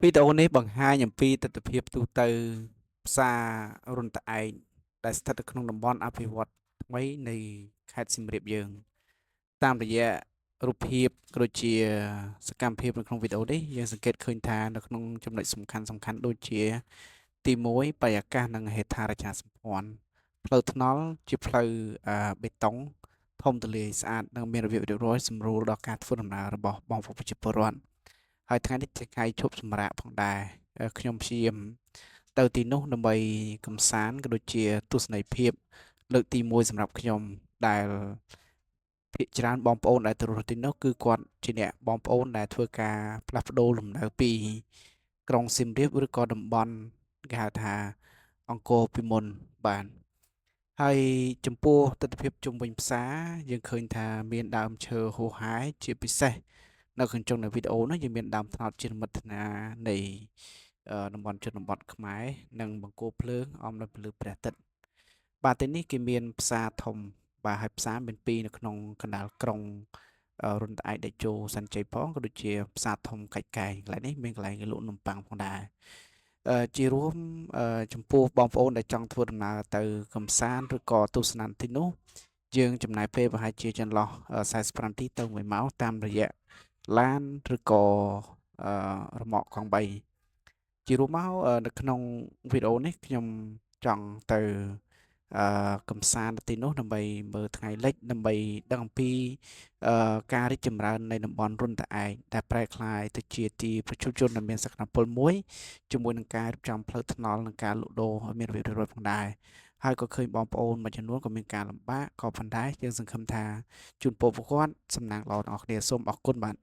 វីដេអូនេះបង្ហាញអំពីទិដ្ឋភាពទូទៅផ្សាររុនត្អែកដែលស្ថិតនៅក្នុងតំបន់អភិវឌ្ឍន៍ថ្មីនៃខេត្តសៀមរាបយើងតាមរយៈរូបភាពក៏ដូចជាសកម្មភាពនៅក្នុងវីដេអូនេះយើងសង្កេតឃើញថានៅក្នុងចំណុចសំខាន់ដូចជាទី1បរិយាកាសនិងហេដ្ឋារចនាសម្ព័ន្ធផ្លូវថ្នល់ជាផ្លូវបេតុងធំទូលាយស្អាតនិងមានរបៀបរៀបរយសម្រួលដល់ការធ្វើដំណើររបស់បងប្អូនប្រជាពលរដ្ឋហើយថ្ងៃនេះជាថ្ងៃឈប់សម្រាកផងដែរខ្ញុំព្យាយាមទៅទីនោះដើម្បីកម្សាន្តក៏ដូចជាទស្សនីយភាពលើកទី1សម្រាប់ខ្ញុំដែលភាគច្រើនបងប្អូនដែលទៅរស់ទីនោះគឺគាត់ជាអ្នកបងប្អូនដែលធ្វើការផ្លាស់ប្ដូរលំនៅពីក្រុងសៀមរាបឬក៏តំបន់គេហៅថាអង្គរពីមុនបាទហើយចំពោះទិដ្ឋភាពជុំវិញផ្សារយើងឃើញថាមានដើមឈើហូរហែជាពិសេសនៅខាងចុងនៃវីដេអូនោះយើងមានដើមត្នោតជានិមិត្តនានៃតំបន់ជនបទខ្មែរនិងបង្គោលភ្លើងអមនៅលើព្រះអាទិត្យបាទទីនេះគេមានផ្សារធំបាទហើយផ្សារមានពីរនៅក្នុងកណ្ដាលក្រុងរុនត្អែកតេជោសែនជ័យផងក៏ដូចជាផ្សារធំកាច់កែងកន្លែងនេះមានកន្លែងគេលក់នំប៉័ងផងដែរជារួមចំពោះបងប្អូនដែលចង់ធ្វើដំណើរទៅកំសាន្តឬក៏ទស្សនាទីនោះយើងចំណាយពេលប្រហែលជាចន្លោះ45នាទីទៅ1ម៉ោងតាមរយៈឡានឬក៏រ៉ឺម៉កកង់3ជារួមមកនៅក្នុងវីដេអូនេះខ្ញុំចង់ទៅកំសាន្តនៅទីនោះដើម្បីមើលថ្ងៃលិចដើម្បីដឹងអំពីការរីកចម្រើននៃតំបន់រុនត្អែកដែលប្រែក្លាយទៅជាទីប្រជុំជនដែលមានសក្តានុពលមួយជាមួយនឹងការរៀបចំផ្លូវថ្នល់និងការលក់ដូរឲ្យមានរបៀបរៀបរយផងដែរហើយក៏ឃើញបងប្អូនមួយចំនួនក៏មានការលំបាកក៏ប៉ុន្តែយើងសង្ឃឹមថាជូនពរពួកគាត់សំណាងល្អទាំងអស់គ្នាសូមអរគុណបាទ